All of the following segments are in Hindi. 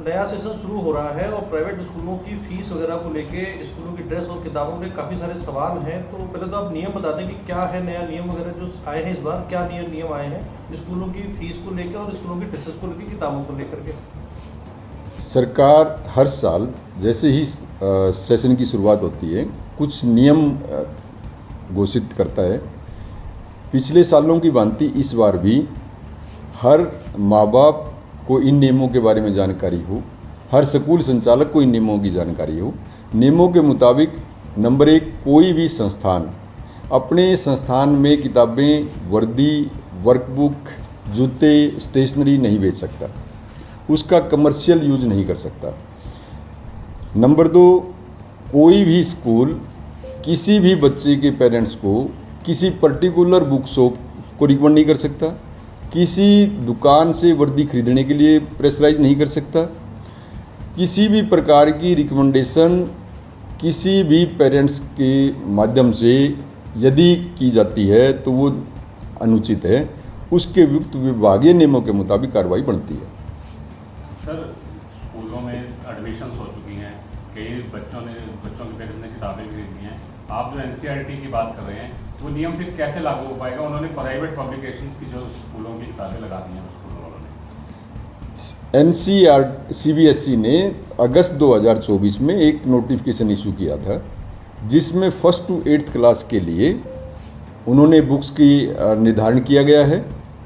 नया सेशन शुरू हो रहा है और प्राइवेट स्कूलों की फीस वगैरह को लेके, स्कूलों की ड्रेस और किताबों में काफ़ी सारे सवाल हैं। तो पहले तो आप नियम बता दें कि क्या है नया नियम वगैरह जो आए हैं इस बार, क्या नियम आए हैं स्कूलों की फीस को लेकर और स्कूलों की ड्रेसेस को लेकर, किताबों को लेकर के। सरकार हर साल जैसे ही सेशन की शुरुआत होती है कुछ नियम घोषित करता है। पिछले सालों की भांति इस बार भी हर माँ बाप को इन नियमों के बारे में जानकारी हो, हर स्कूल संचालक को इन नियमों की जानकारी हो। नियमों के मुताबिक नंबर 1, कोई भी संस्थान अपने संस्थान में किताबें, वर्दी, वर्कबुक, जूते, स्टेशनरी नहीं बेच सकता, उसका कमर्शियल यूज नहीं कर सकता। नंबर 2, कोई भी स्कूल किसी भी बच्चे के पेरेंट्स को किसी पर्टिकुलर बुक शॉप को रिकमेंड नहीं कर सकता, किसी दुकान से वर्दी खरीदने के लिए प्रेशराइज नहीं कर सकता। किसी भी प्रकार की रिकमेंडेशन किसी भी पेरेंट्स के माध्यम से यदि की जाती है तो वो अनुचित है, उसके विरुद्ध विभागीय नियमों के मुताबिक कार्रवाई बनती है। सर, स्कूलों में एडमिशन्स हो चुकी हैं, कई बच्चों के पेरेंट्स ने किताबें खरीदनी हैं। आप जो एनसीईआरटी की बात कर रहे हैं वो नियम फिर कैसे लागू हो पाएगा? उन्होंने प्राइवेट पब्लिकेशंस की जो स्कूलों की किताबें लगा दी हैं स्कूलों वालों ने। सीबीएसई ने अगस्त 2024 में एक नोटिफिकेशन इशू किया था जिसमें 1st to 8th क्लास के लिए उन्होंने बुक्स की निर्धारण किया गया है,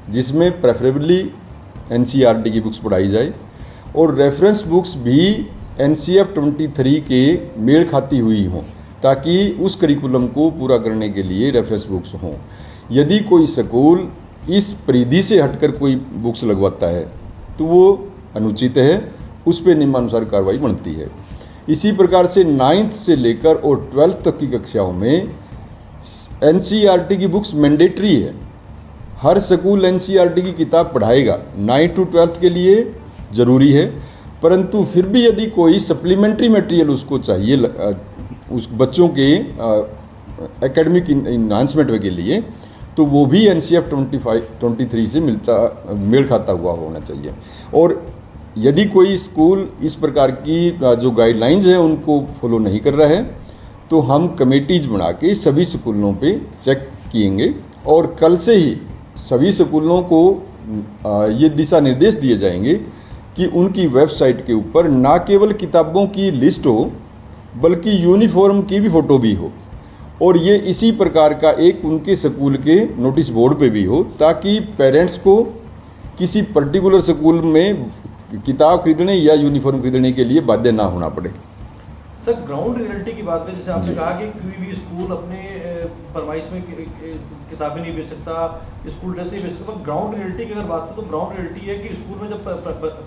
जिसमें प्रेफरेबली एनसीईआरटी की बुक्स पढ़ाई जाए और रेफरेंस बुक्स भी एनसीएफ 23 के मेल खाती हुई हों, ताकि उस करिकुलम को पूरा करने के लिए रेफरेंस बुक्स हों। यदि कोई स्कूल इस परिधि से हटकर कोई बुक्स लगवाता है तो वो अनुचित है, उस पर नियमानुसार कार्रवाई बनती है। इसी प्रकार से 9th से लेकर और 12th तक की कक्षाओं में एनसीईआरटी की बुक्स मैंडेटरी है। हर स्कूल एनसीईआरटी की किताब पढ़ाएगा, 9th to 12th के लिए ज़रूरी है, परंतु फिर भी यदि कोई सप्लीमेंट्री मटेरियल उसको चाहिए उस बच्चों के एकेडमिक इन्हांसमेंट के लिए, तो वो भी एनसीएफ 23 से मेल खाता हुआ होना चाहिए। और यदि कोई स्कूल इस प्रकार की जो गाइडलाइंस हैं उनको फॉलो नहीं कर रहा है तो हम कमेटीज़ बना के सभी स्कूलों पे चेक किएंगे और कल से ही सभी स्कूलों को ये दिशा निर्देश दिए जाएंगे कि उनकी वेबसाइट के ऊपर ना केवल किताबों की लिस्ट हो बल्कि यूनिफॉर्म की भी फ़ोटो भी हो, और ये इसी प्रकार का एक उनके स्कूल के नोटिस बोर्ड पे भी हो, ताकि पेरेंट्स को किसी पर्टिकुलर स्कूल में किताब खरीदने या यूनिफॉर्म खरीदने के लिए बाध्य ना होना पड़े। सर, ग्राउंड रियलिटी की बात करें, जैसे आपने कहा कि कोई भी स्कूल अपने फरमाइश में किताबें नहीं बेच सकता, स्कूल ड्रेस नहीं बेच सकता, पर ग्राउंड रियलिटी की अगर बात करें तो ग्राउंड रियलिटी है कि स्कूल में जब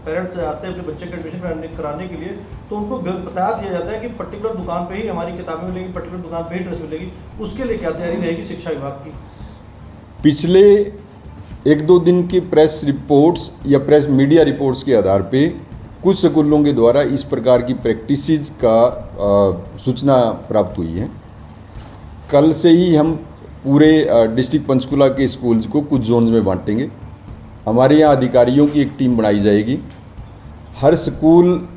पेरेंट्स आते हैं अपने बच्चे का एडमिशन कराने के लिए तो उनको बता दिया जाता है कि पर्टिकुलर दुकान पे ही हमारी किताबें मिलेंगी, पर्टिकुलर दुकान पे ही ड्रेस मिलेगी। उसके लिए क्या तैयारी रहेगी शिक्षा विभाग की? पिछले 1-2 दिन की प्रेस रिपोर्ट्स या प्रेस मीडिया रिपोर्ट्स के आधार पे कुछ स्कूलों के द्वारा इस प्रकार की प्रैक्टिसेस का सूचना प्राप्त हुई है। कल से ही हम पूरे डिस्ट्रिक्ट पंचकुला के स्कूल्स को कुछ जोन्स में बांटेंगे। हमारे यहाँ अधिकारियों की एक टीम बनाई जाएगी। हर स्कूल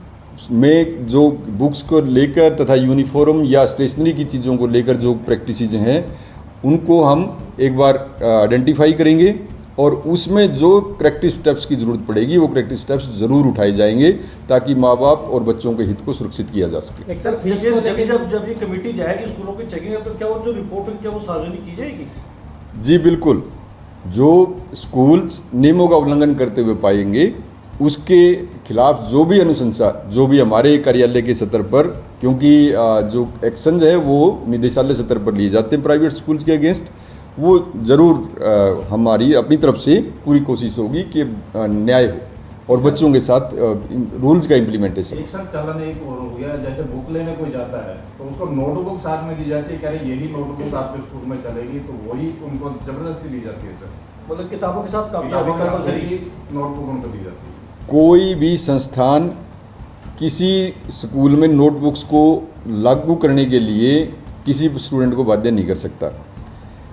में जो बुक्स को लेकर तथा यूनिफॉर्म या स्टेशनरी की चीज़ों को लेकर जो प्रैक्टिसेस हैं उनको हम एक बार आइडेंटिफाई करेंगे और उसमें जो करेक्टिव स्टेप्स की ज़रूरत पड़ेगी वो करेक्टिव स्टेप्स ज़रूर उठाए जाएंगे, ताकि माँ बाप और बच्चों के हित को सुरक्षित किया जा सके। जब ये कमेटी जाएगी स्कूलों की चेकिंग, तो क्या वो जो रिपोर्ट है क्या वो सार्वजनिक की जाएगी? जी बिल्कुल। जो स्कूल्स नियमों का उल्लंघन करते हुए पाएंगे उसके खिलाफ जो भी अनुशंसा, जो भी हमारे कार्यालय के स्तर पर, क्योंकि जो एक्शन है वो निदेशालय स्तर पर लिए जाते हैं प्राइवेट स्कूल्स के अगेंस्ट, वो ज़रूर हमारी अपनी तरफ से पूरी कोशिश होगी कि न्याय हो और बच्चों के साथ रूल्स का इम्प्लीमेंटेशन। एक सर चलन एक और हो गया, जैसे बुक लेने कोई जाता है तो उसको नोटबुक साथ में दी जाती है, कह रहे यही नोटबुक आपके स्कूल में चलेगी, तो वही उनको जबरदस्ती दी जाती है सर। मतलब किताबों के साथ नोटबुक उनको दी जाती है। कोई भी संस्थान किसी स्कूल में नोटबुक्स को लागू करने के लिए किसी स्टूडेंट को बाध्य नहीं कर सकता।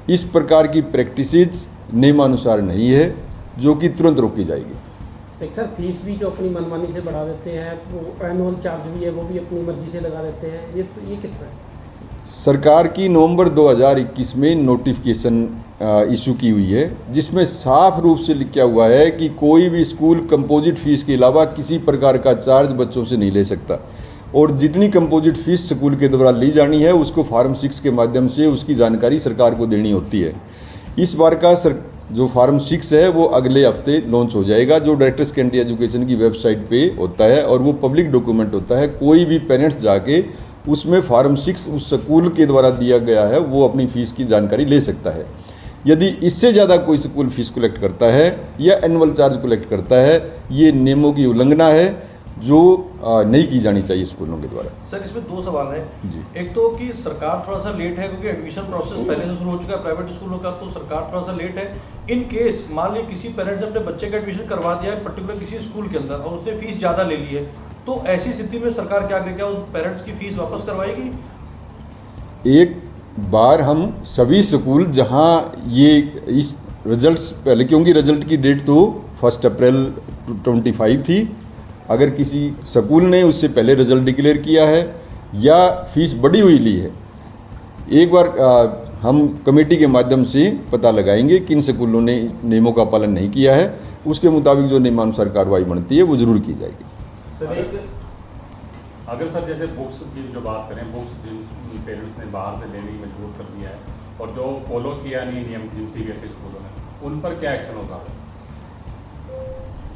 इस प्रकार की प्रैक्टिसेस नियमानुसार नहीं है, जो कि तुरंत रोकी जाएगी। एक सर फीस भी जो अपनी मनमानी से बढ़ा देते हैं, वो एनुअल चार्ज भी है वो भी अपनी मर्जी से लगा देते हैं, ये किस तरह है? सरकार की नवंबर 2021 में नोटिफिकेशन इशू की हुई है, जिसमें साफ रूप से लिखा हुआ है कि कोई भी स्कूल कंपोजिट फीस के अलावा किसी प्रकार का चार्ज बच्चों से नहीं ले सकता, और जितनी कंपोजिट फीस स्कूल के द्वारा ली जानी है उसको फार्म 6 के माध्यम से उसकी जानकारी सरकार को देनी होती है। इस बार का जो फार्म 6 है वो अगले हफ्ते लॉन्च हो जाएगा, जो डायरेक्टर सेकेंडरी एजुकेशन की वेबसाइट पे होता है और वो पब्लिक डॉक्यूमेंट होता है। कोई भी पेरेंट्स जाके उसमें फार्म 6 उस स्कूल के द्वारा दिया गया है वो अपनी फ़ीस की जानकारी ले सकता है। यदि इससे ज़्यादा कोई स्कूल फीस कलेक्ट करता है या एनुअल चार्ज कलेक्ट करता है, ये नियमों की उल्लंघना है जो नहीं की जानी चाहिए स्कूलों के द्वारा। सर इसमें दो सवाल हैं जी। एक तो कि सरकार थोड़ा सा लेट है क्योंकि एडमिशन प्रोसेस पहले से शुरू हो चुका है प्राइवेट स्कूलों का, तो सरकार थोड़ा सा लेट है। इन केस मान लीजिए किसी पेरेंट्स ने अपने बच्चे का एडमिशन करवा दिया है पर्टिकुलर किसी स्कूल के अंदर और उसने फीस ज़्यादा ले ली है, तो ऐसी स्थिति में सरकार क्या करेगी? उस पेरेंट्स की फीस वापस करवाएगी? एक बार हम सभी स्कूल जहां ये इस रिजल्ट्स पहले, क्योंकि रिजल्ट की डेट तो 1 अप्रैल 25 थी, अगर किसी स्कूल ने उससे पहले रिजल्ट डिक्लेयर किया है या फीस बढ़ी हुई ली है, एक बार हम कमेटी के माध्यम से पता लगाएंगे किन स्कूलों ने नियमों का पालन नहीं किया है, उसके मुताबिक जो नियमानुसार कार्रवाई बनती है वो ज़रूर की जाएगी। अगर सर जैसे बुक्स की जो बात करें, बुक्स जिन पेरेंट्स ने बाहर से लेने की मजबूर कर दिया है और जो फॉलो किया नहीं नियम जिन सीबीएसई स्कूलों ने, उन पर क्या एक्शन होगा?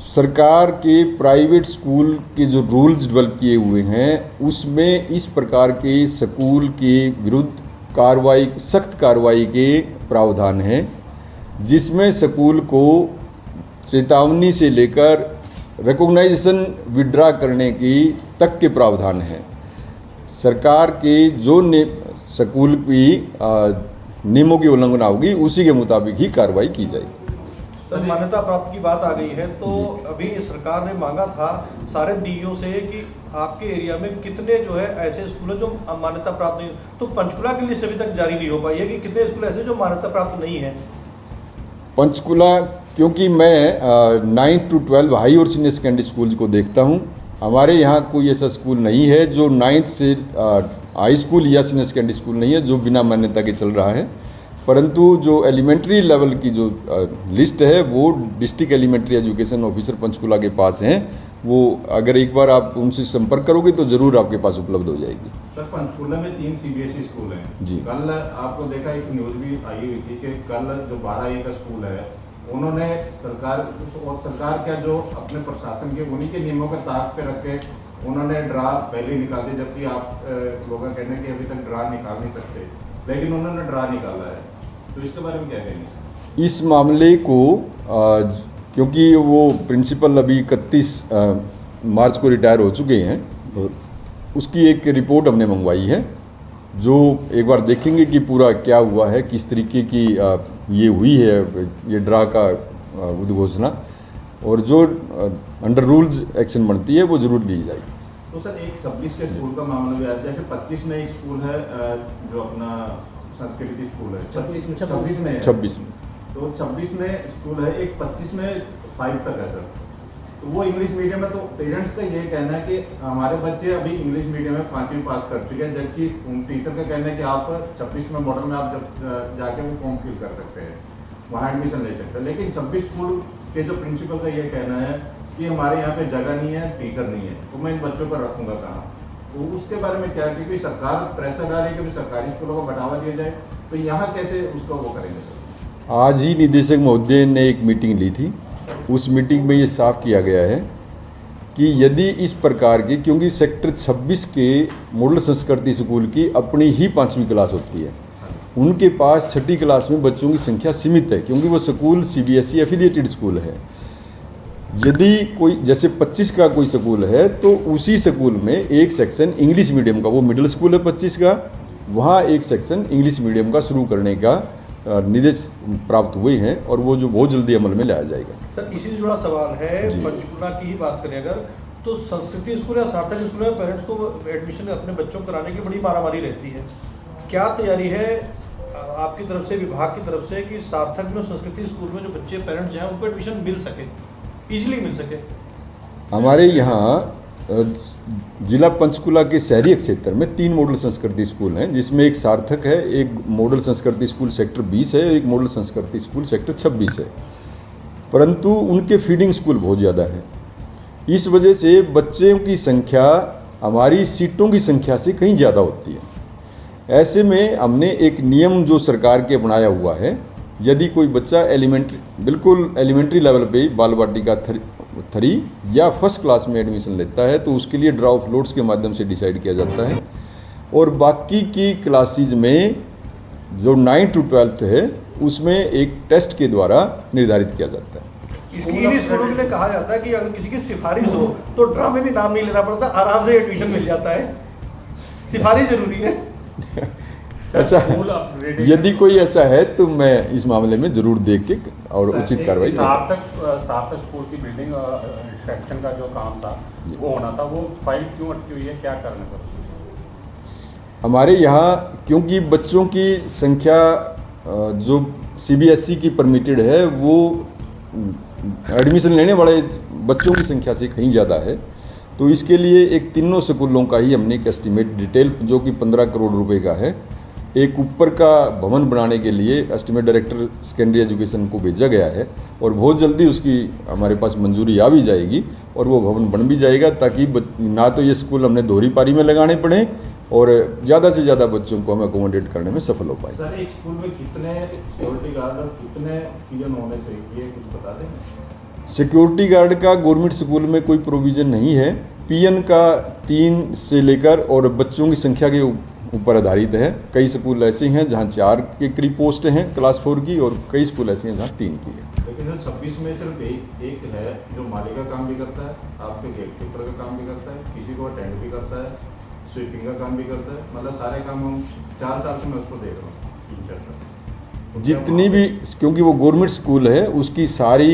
सरकार के प्राइवेट स्कूल के जो रूल्स डेवलप किए हुए हैं उसमें इस प्रकार के स्कूल के विरुद्ध कार्रवाई, सख्त कार्रवाई के प्रावधान हैं, जिसमें स्कूल को चेतावनी से लेकर रिकॉग्नाइजेशन विड्रा करने की तक के प्रावधान हैं। सरकार के जो स्कूल की नियमों की उल्लंघना होगी उसी के मुताबिक ही कार्रवाई की जाएगी। सर मान्यता प्राप्त की बात आ गई है, तो अभी सरकार ने मांगा था सारे डीईओ से कि आपके एरिया में कितने जो है ऐसे स्कूल हैं जो मान्यता प्राप्त नहीं, तो पंचकुला की लिस्ट अभी तक जारी नहीं हो पाई है कि कितने स्कूल ऐसे जो मान्यता प्राप्त नहीं है। पंचकुला, क्योंकि मैं 9 to 12 हाई और सीनियर सेकेंडरी स्कूल्स को देखता हूं, हमारे यहाँ कोई ऐसा स्कूल नहीं है जो 9th से हाई स्कूल या सीनियर सेकेंडरी स्कूल नहीं है जो बिना मान्यता के चल रहा है, परंतु जो एलिमेंट्री लेवल की जो लिस्ट है वो district elementary education officer Panchkula के पास हैं। वो अगर एक बार आप उनसे संपर्क करोगे तो ज़रूर आपके पास उपलब्ध हो जाएगी। सर पंचकुला में 3 सीबीएसई स्कूल हैं जी। कल आपको देखा एक न्यूज़ भी आई हुई थी कि कल जो 12A का स्कूल है उन्होंने सरकार क्या जो अपने प्रशासन के उन्हीं के नियमों का ताक पे रख के उन्होंने ड्रा पहले निकाल दिया, जबकि आप लोगों का कहना है कि अभी तक ड्रा निकाल नहीं सकते, लेकिन उन्होंने ड्रा निकाला है, तो इसके बारे में क्या कहेंगे? इस मामले को क्योंकि वो प्रिंसिपल अभी 31 मार्च को रिटायर हो चुके हैं, उसकी एक रिपोर्ट हमने मंगवाई है जो एक बार देखेंगे कि पूरा क्या हुआ है, किस तरीके की ये हुई है ये ड्रा का उद्घोषणा, और जो अंडर रूल्स एक्शन बनती है वो ज़रूर ली जाएगी। तो सर एक 26 के स्कूल का मामला भी आया, जैसे 25 में एक स्कूल है जो अपना संस्कृति स्कूल है, 26 में है। 26 में तो 26 में स्कूल है, एक 25 में 5 तक है सर, तो वो इंग्लिश मीडियम में, तो पेरेंट्स का ये कहना है कि हमारे बच्चे अभी इंग्लिश मीडियम में 5वीं पास कर चुके हैं, जबकि टीचर का कहना है कि आप 26 में मॉडल में आप जब जाके वो फॉर्म फिल कर सकते हैं, वहाँ एडमिशन ले सकते हैं, लेकिन 26 स्कूल के जो प्रिंसिपल का ये कहना है कि हमारे यहाँ पे जगह नहीं है, टीचर नहीं है, तो मैं इन बच्चों पर रखूँगा कहाँ? तो उसके बारे में क्या, क्योंकि सरकार प्रेशर डाल रही है कि सरकारी स्कूलों को बढ़ावा दिया जाए, तो यहाँ कैसे उसको वो करेंगे सर? आज ही निदेशक महोदय ने एक मीटिंग ली थी, उस मीटिंग में ये साफ किया गया है कि यदि इस प्रकार की, क्योंकि सेक्टर 26 के मॉडल संस्कृति स्कूल की अपनी ही 5वीं क्लास होती है, उनके पास 6ठी क्लास में बच्चों की संख्या सीमित है, क्योंकि वो स्कूल सीबीएसई एफिलिएटेड स्कूल है। यदि कोई जैसे 25 का कोई स्कूल है तो उसी स्कूल में एक सेक्शन इंग्लिश मीडियम का, वो मिडिल स्कूल है 25 का, वहाँ एक सेक्शन इंग्लिश मीडियम का शुरू करने का निर्देश प्राप्त हुए हैं और वो जो बहुत जल्दी अमल में लाया जाएगा। सर इसी से जुड़ा सवाल है, पंचकुला की ही बात करें अगर, तो संस्कृति स्कूल या सार्थक स्कूल में पेरेंट्स को एडमिशन अपने बच्चों को कराने की बड़ी मारामारी रहती है, क्या तैयारी है आपकी तरफ से, विभाग की तरफ से, कि सार्थक में संस्कृति स्कूल में जो बच्चे पेरेंट्स हैं उनको एडमिशन मिल सके? इजीली मिल सके? हमारे यहाँ जिला पंचकुला के शहरी क्षेत्र में 3 मॉडल संस्कृति स्कूल हैं, जिसमें एक सार्थक है, एक मॉडल संस्कृति स्कूल सेक्टर 20 है, एक मॉडल संस्कृति स्कूल सेक्टर 26 है। परंतु उनके फीडिंग स्कूल बहुत ज़्यादा है। इस वजह से बच्चों की संख्या हमारी सीटों की संख्या से कहीं ज़्यादा होती है। ऐसे में हमने एक नियम जो सरकार के बनाया हुआ है, यदि कोई बच्चा बिल्कुल एलिमेंट्री लेवल पे बाल वाटिका 3 या फर्स्ट क्लास में एडमिशन लेता है तो उसके लिए ड्रॉ ऑफ लोड्स के माध्यम से डिसाइड किया जाता है, और बाकी की क्लासेज में जो 9 to 12 है उसमें एक टेस्ट के द्वारा निर्धारित किया जाता है। इन्हीं स्कूलों के लिए कहा जाता है कि अगर किसी की सिफारिश हो तो ड्रा में भी नाम नहीं लेना पड़ता, आराम से एडमिशन मिल जाता है। सिफारिश जरूरी है। ऐसा यदि कोई ऐसा है तो मैं इस मामले में जरूर देख के और उचित कार्रवाई सार्थक स्कूल की बिल्डिंग इंस्पेक्शन का जो काम था वो होना था, वो फाइल क्यों अटकी हुई है, क्या कारण है सर? हमारे यहाँ क्योंकि बच्चों की संख्या जो CBSE की परमिटेड है वो एडमिशन लेने वाले बच्चों की संख्या से कहीं ज़्यादा है, तो इसके लिए एक तीनों स्कूलों का ही हमने एक एस्टिमेट डिटेल जो कि 15 करोड़ रुपए का है, एक ऊपर का भवन बनाने के लिए एस्टिमेट डायरेक्टर सेकेंडरी एजुकेशन को भेजा गया है, और बहुत जल्दी उसकी हमारे पास मंजूरी आ भी जाएगी और वो भवन बन भी जाएगा, ताकि ना तो ये स्कूल हमने दोहरी पारी में लगाने पड़े और ज़्यादा से ज़्यादा बच्चों को हम अकोमोडेट करने में सफल हो पाए। सर, एक स्कूल में कितने सिक्योरिटी गार्ड और कितने पियन होने चाहिए, कुछ बता दें? सिक्योरिटी गार्ड का गवर्नमेंट स्कूल में कोई प्रोविज़न नहीं है। पियन का 3 से लेकर और बच्चों की संख्या के ऊपर आधारित है। कई स्कूल ऐसे हैं जहां 4 के करीब पोस्ट हैं क्लास 4 की, और कई स्कूल ऐसे हैं जहां 3 की है। लेकिन जो 26 में सिर्फ एक है जो माली का काम भी करता है, आपके गेट कीपर का काम भी करता है, किसी को अटेंड भी करता है, स्वीपिंग का काम भी करता है, मतलब सारे काम हम 4 साल से मैं उसको देख रहा हूँ टीचर का। जितनी भी, क्योंकि वो गवर्नमेंट स्कूल है, उसकी सारी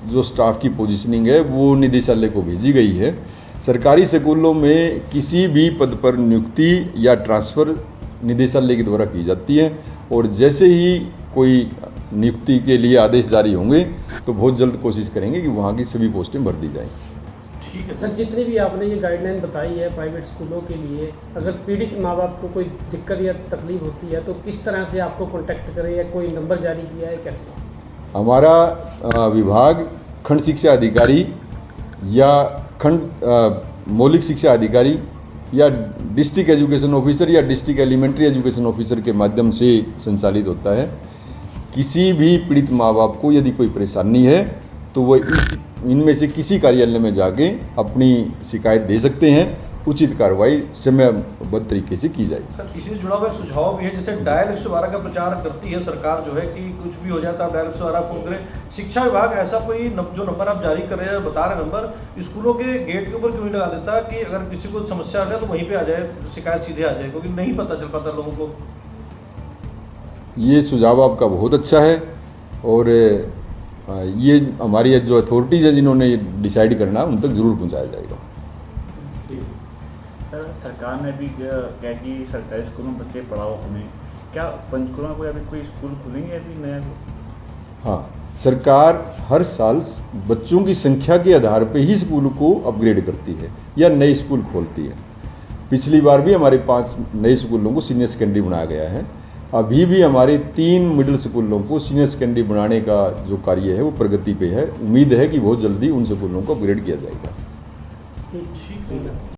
जो स्टाफ की पोजीशनिंग है वो निदेशालय को भेजी गई है। सरकारी स्कूलों में किसी भी पद पर नियुक्ति या ट्रांसफ़र निदेशालय के द्वारा की जाती है, और जैसे ही कोई नियुक्ति के लिए आदेश जारी होंगे तो बहुत जल्द कोशिश करेंगे कि वहाँ की सभी पोस्टें भर दी जाएँ। ठीक है सर, जितनी भी आपने ये गाइडलाइन बताई है प्राइवेट स्कूलों के लिए, अगर पीड़ित माँ बाप को कोई दिक्कत या तकलीफ होती है तो किस तरह से आपको कॉन्टैक्ट करें, या कोई नंबर जारी किया है, कैसे? हमारा विभाग खंड शिक्षा अधिकारी या खंड मौलिक शिक्षा अधिकारी या डिस्ट्रिक्ट एजुकेशन ऑफिसर या डिस्ट्रिक्ट एलिमेंट्री एजुकेशन ऑफिसर के माध्यम से संचालित होता है। किसी भी पीड़ित माँ बाप को यदि कोई परेशानी है तो वह इनमें से किसी कार्यालय में जाके अपनी शिकायत दे सकते हैं, उचित कार्रवाई समयबद्ध तरीके से की जाएगी। सर, इसी से जुड़ा हुआ एक सुझाव भी है, जैसे डायल 112 का प्रचार करती है सरकार जो है कि कुछ भी हो जाए तो आप डायल 112 फोन करें। शिक्षा विभाग ऐसा कोई जो नंबर आप जारी कर रहे हैं, बता रहे नंबर, स्कूलों के गेट के ऊपर क्यों नहीं लगा देता कि अगर किसी को समस्या आ जाए तो वहीं पे आ जाए, शिकायत सीधे आ जाए, क्योंकि नहीं पता चल पाता लोगों को। ये सुझाव आपका बहुत अच्छा है, और ये हमारी जो अथॉरिटीज़ है जिन्होंने डिसाइड करना उन तक ज़रूर पहुँचाया जाएगा। सर, सरकार ने भी क्या कि सरकारी स्कूलों में बच्चे पढ़ाओ हमें, क्या पंचकुला में कोई स्कूल खुलेंगे अभी नया? हाँ, सरकार हर साल बच्चों की संख्या के आधार पर ही स्कूल को अपग्रेड करती है या नए स्कूल खोलती है। पिछली बार भी हमारे 5 नए स्कूलों को सीनियर सेकेंडरी बनाया गया है। अभी भी हमारे 3 मिडिल स्कूलों को सीनियर सेकेंडरी बनाने का जो कार्य है वो प्रगति पे है। उम्मीद है कि बहुत जल्दी उन स्कूलों को अपग्रेड किया जाएगा। ठीक है।